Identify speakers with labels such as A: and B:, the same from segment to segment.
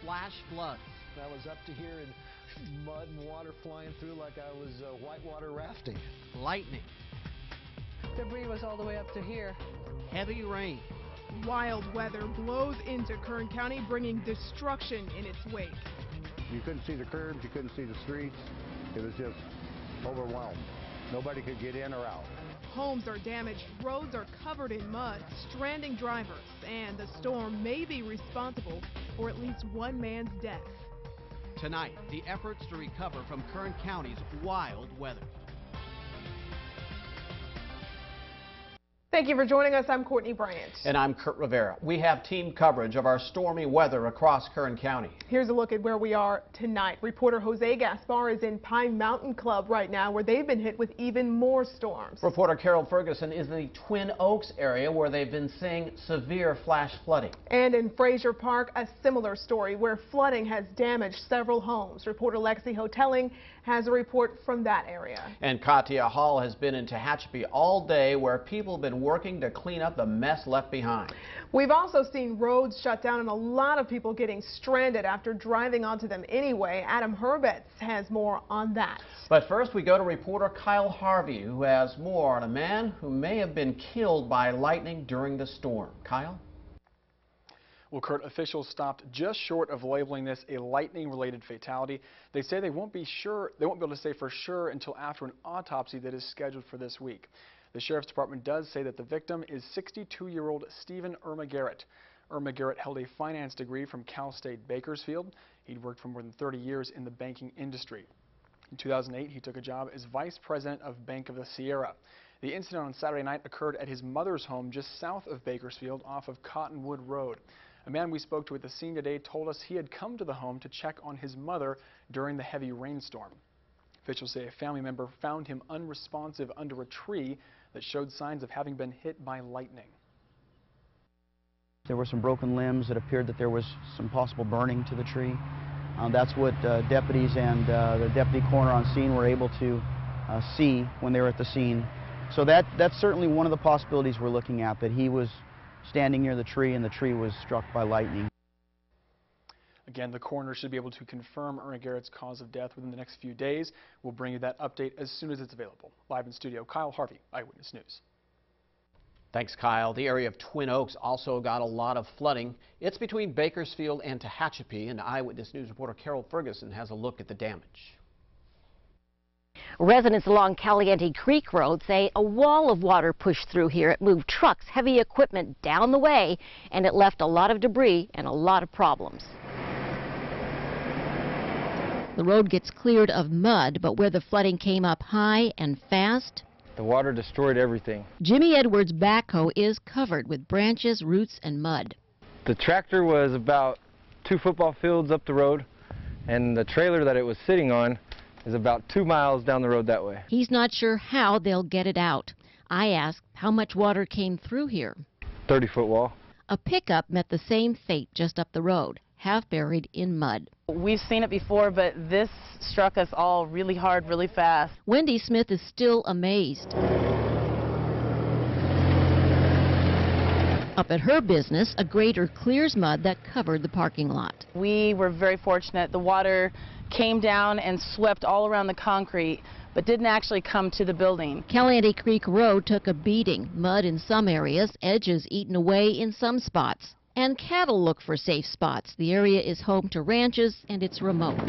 A: flash floods.
B: I was up to here in mud and water flying through like I was whitewater rafting.
A: Lightning.
C: Debris was all the way up to here.
A: Heavy rain.
D: Wild weather blows into Kern County, bringing destruction in its wake.
E: You couldn't see the curbs, you couldn't see the streets. It was just overwhelmed. Nobody could get in or out.
D: Homes are damaged, roads are covered in mud, stranding drivers, and the storm may be responsible for at least one man's death.
A: Tonight, the efforts to recover from Kern County's wild weather.
D: Thank you for joining us. I'm Courtney Bryant.
F: And I'm Kurt Rivera. We have team coverage of our stormy weather across Kern County.
D: Here's a look at where we are tonight. Reporter Jose Gaspar is in Pine Mountain Club right now, where they've been hit with even more storms.
F: Reporter Carol Ferguson is in the Twin Oaks area, where they've been seeing severe flash flooding.
D: And in Frazier Park, a similar story where flooding has damaged several homes. Reporter Lexi Hotelling has a report from that area.
F: And Katia Hall has been in Tehachapi all day, where people have been working to clean up the mess left behind.
D: We've also seen roads shut down and a lot of people getting stranded after driving onto them anyway. Adam Herbets has more on that.
F: But first we go to reporter Kyle Harvey, who has more on a man who may have been killed by lightning during the storm. Kyle?
G: Well, Kurt, officials stopped just short of labeling this a lightning-related fatality. They say they won't be able to say for sure until after an autopsy that is scheduled for this week. The Sheriff's Department does say that the victim is 62-year-old Stephen Irma Garrett. Irma Garrett held a finance degree from Cal State Bakersfield. He'd worked for more than 30 years in the banking industry. In 2008, he took a job as vice president of Bank of the Sierra. The incident on Saturday night occurred at his mother's home just south of Bakersfield off of Cottonwood Road. A man we spoke to at the scene today told us he had come to the home to check on his mother during the heavy rainstorm. Officials say a family member found him unresponsive under a tree that showed signs of having been hit by lightning.
H: There were some broken limbs. It appeared that there was some possible burning to the tree. That's what deputies and the deputy coroner on scene were able to see when they were at the scene. So that's certainly one of the possibilities we're looking at, that he was standing near the tree and the tree was struck by lightning.
G: Again, the coroner should be able to confirm Irma Garrett's cause of death within the next few days. We'll bring you that update as soon as it's available. Live in studio, Kyle Harvey, Eyewitness News.
F: Thanks, Kyle. The area of Twin Oaks also got a lot of flooding. It's between Bakersfield and Tehachapi, and Eyewitness News reporter Carol Ferguson has a look at the damage.
I: Residents along Caliente Creek Road say a wall of water pushed through here. It moved trucks, heavy equipment down the way, and it left a lot of debris and a lot of problems. The road gets cleared of mud, but where the flooding came up high and fast,
J: the water destroyed everything.
I: Jimmy Edwards' backhoe is covered with branches, roots, and mud.
J: The tractor was about 2 football fields up the road, and the trailer that it was sitting on is about 2 miles down the road that way.
I: He's not sure how they'll get it out. I asked how much water came through here.
J: 30-foot wall.
I: A pickup met the same fate just up the road, half buried in mud.
K: We've seen it before, but this struck us all really hard, really fast.
I: Wendy Smith is still amazed. Up at her business, a grader clears mud that covered the parking lot.
K: We were very fortunate. The water came down and swept all around the concrete, but didn't actually come to the building.
I: Caliente Creek Road took a beating. Mud in some areas, edges eaten away in some spots. And cattle look for safe spots. The area is home to ranches and it's remote.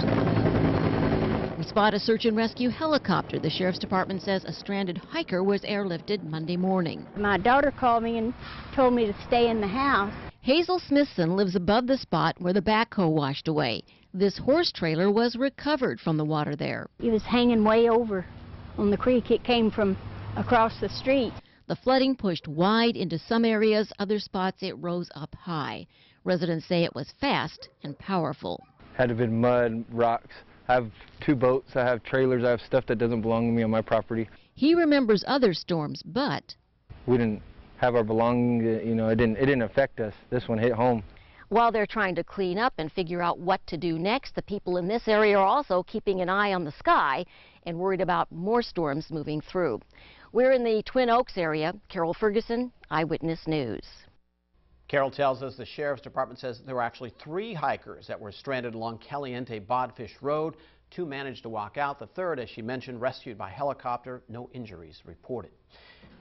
I: We spot a search and rescue helicopter. The Sheriff's Department says a stranded hiker was airlifted Monday morning.
L: My daughter called me and told me to stay in the house.
I: Hazel Smithson lives above the spot where the backhoe washed away. This horse trailer was recovered from the water there.
L: It was hanging way over on the creek. It came from across the street.
I: The flooding pushed wide into some areas. Other spots it rose up high. Residents say it was fast and powerful.
J: Had to have been mud, rocks. I have 2 boats. I have trailers. I have stuff that doesn't belong to me on my property.
I: He remembers other storms, but
J: we didn't have our belongings. You know, it didn't affect us. This one hit home.
I: While they're trying to clean up and figure out what to do next, the people in this area are also keeping an eye on the sky and worried about more storms moving through. We're in the Twin Oaks area. Carol Ferguson, Eyewitness News.
F: Carol tells us the Sheriff's Department says there were actually 3 hikers that were stranded along Caliente Bodfish Road. 2 managed to walk out. The third, as she mentioned, rescued by helicopter. No injuries reported.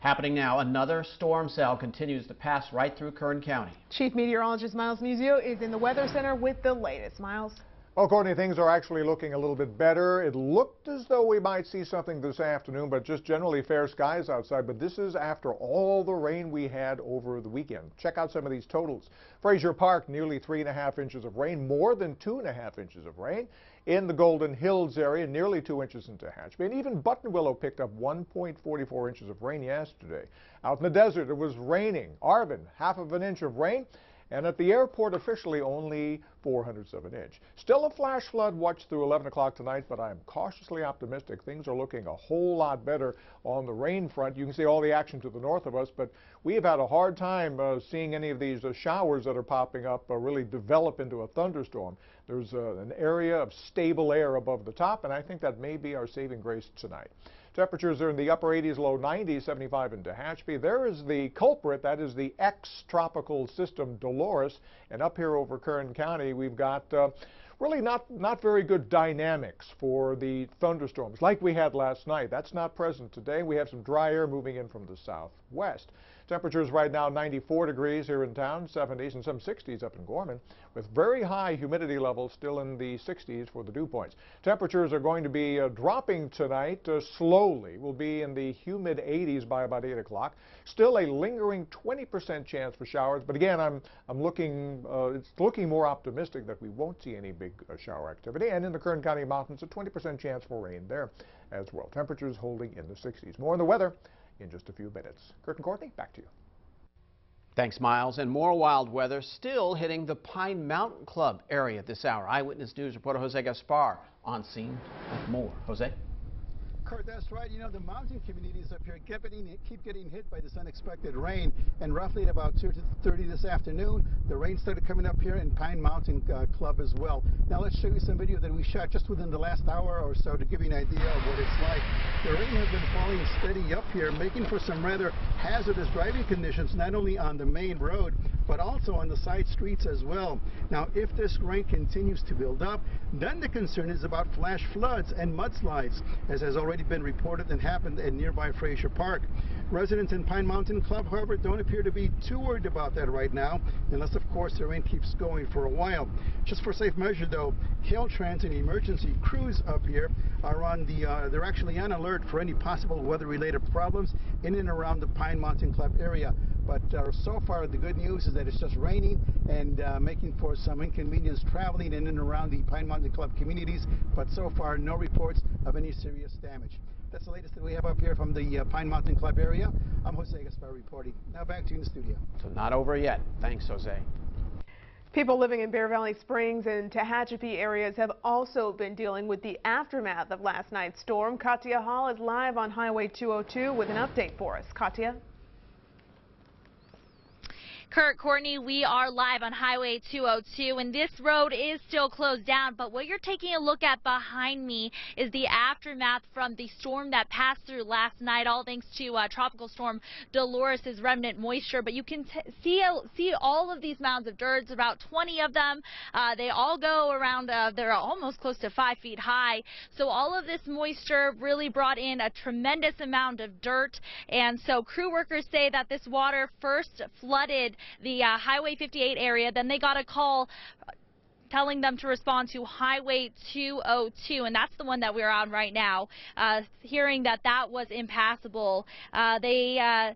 F: Happening now, another storm cell continues to pass right through Kern County.
D: Chief Meteorologist Miles Muzio is in the Weather Center with the latest. Miles.
M: Well, Courtney, things are actually looking a little bit better. It looked as though we might see something this afternoon, but just generally fair skies outside. But this is after all the rain we had over the weekend. Check out some of these totals. Frazier Park, nearly 3.5 inches of rain, more than 2.5 inches of rain. In the Golden Hills area, nearly 2 inches in Tehachapi. And even Buttonwillow picked up 1.44 inches of rain yesterday. Out in the desert, it was raining. Arvin, 1/2 inch of rain. And at the airport, officially only 0.04 of an inch. Still a flash flood watch through 11 o'clock tonight, but I'm cautiously optimistic. Things are looking a whole lot better on the rain front. You can see all the action to the north of us, but we have had a hard time seeing any of these showers that are popping up really develop into a thunderstorm. There's an area of stable air above the top, and I think that may be our saving grace tonight. Temperatures are in the upper 80s, low 90s, 75 in Tehachapi. There is the culprit, that is the ex-tropical system Dolores. And up here over Kern County, we've got really not very good dynamics for the thunderstorms like we had last night. That's not present today. We have some dry air moving in from the southwest. Temperatures right now 94 degrees here in town, 70s and some 60s up in Gorman, with very high humidity levels still in the 60s for the dew points. Temperatures are going to be dropping tonight slowly. We'll be in the humid 80s by about 8 o'clock. Still a lingering 20% chance for showers, but again, I'm looking, it's looking more optimistic that we won't see any big shower activity. And in the Kern County mountains, a 20% chance for rain there as well. Temperatures holding in the 60s. More on the weather in just a few minutes. Kurt and Courtney, back to you.
F: Thanks, Miles. And more wild weather still hitting the Pine Mountain Club area this hour. Eyewitness News reporter Jose Gaspar on scene with more. Jose?
N: Kurt, that's right. You know, the mountain communities up here keep getting hit by this unexpected rain. And roughly at about 2:30 this afternoon, the rain started coming up here in Pine Mountain Club as well. Now let's show you some video that we shot just within the last hour or so to give you an idea of what it's like. The rain has been falling steady up here, making for some rather hazardous driving conditions, not only on the main road, but also on the side streets as well. Now, if this rain continues to build up, then the concern is about flash floods and mudslides, as has already been reported and happened at nearby Frazier Park. Residents in Pine Mountain Club, however, don't appear to be too worried about that right now, unless, of course, the rain keeps going for a while. Just for safe measure, though, Caltrans and emergency crews up here are on the, they're actually on alert for any possible weather-related problems in and around the Pine Mountain Club area. But so far, the good news is that it's just raining and making for some inconvenience traveling in and around the Pine Mountain Club communities. But so far, no reports of any serious damage. That's the latest that we have up here from the Pine Mountain Club area. I'm Jose Gaspar reporting. Now back to you in the studio.
F: So not over yet. Thanks, Jose.
D: People living in Bear Valley Springs and Tehachapi areas have also been dealing with the aftermath of last night's storm. Katia Hall is live on Highway 202 with an update for us. Katia?
O: Kurt, Courtney, we are live on Highway 202, and this road is still closed down, but what you're taking a look at behind me is the aftermath from the storm that passed through last night, all thanks to Tropical Storm Dolores' remnant moisture. But you can see all of these mounds of dirt, about 20 of them. They all go around, they're almost close to 5 feet high. So all of this moisture really brought in a tremendous amount of dirt, and so crew workers say that this water first flooded the Highway 58 area, then they got a call telling them to respond to Highway 202, and that's the one that we're on right now. Hearing that was impassable, they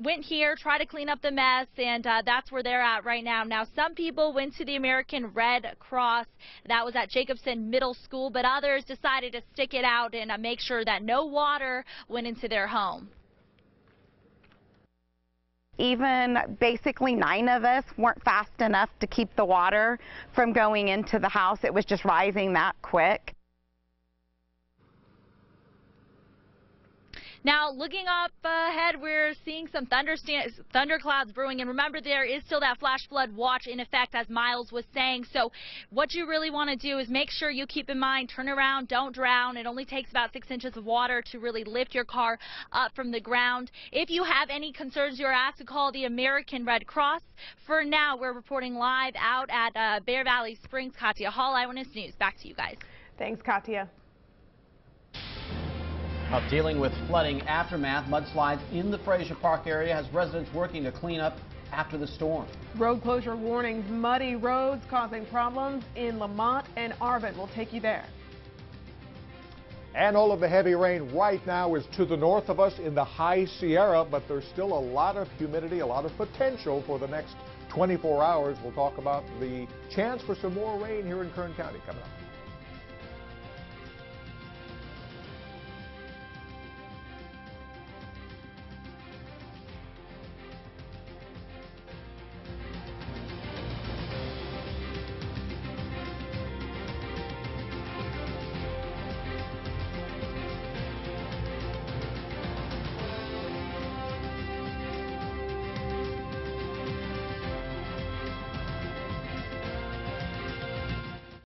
O: went here, tried to clean up the mess, and that's where they're at right now. Now, some people went to the American Red Cross. That was at Jacobson Middle School, but others decided to stick it out and make sure that no water went into their home.
P: Even basically 9 of us weren't fast enough to keep the water from going into the house. It was just rising that quick.
O: Now, looking up ahead, we're seeing some thunderclouds brewing, and remember, there is still that flash flood watch in effect, as Miles was saying. So what you really want to do is make sure you keep in mind, turn around, don't drown. It only takes about 6 inches of water to really lift your car up from the ground. If you have any concerns, you're asked to call the American Red Cross. For now, we're reporting live out at Bear Valley Springs. Katya Hall, Eyewitness News. Back to you guys.
D: Thanks, Katya.
F: Up dealing with flooding aftermath, mudslides in the Fraser Park area has residents working to clean up after the storm.
D: Road closure warnings, muddy roads causing problems in Lamont and Arvin. We'll take you there.
M: And all of the heavy rain right now is to the north of us in the high Sierra, but there's still a lot of humidity, a lot of potential for the next 24 hours. We'll talk about the chance for some more rain here in Kern County coming up.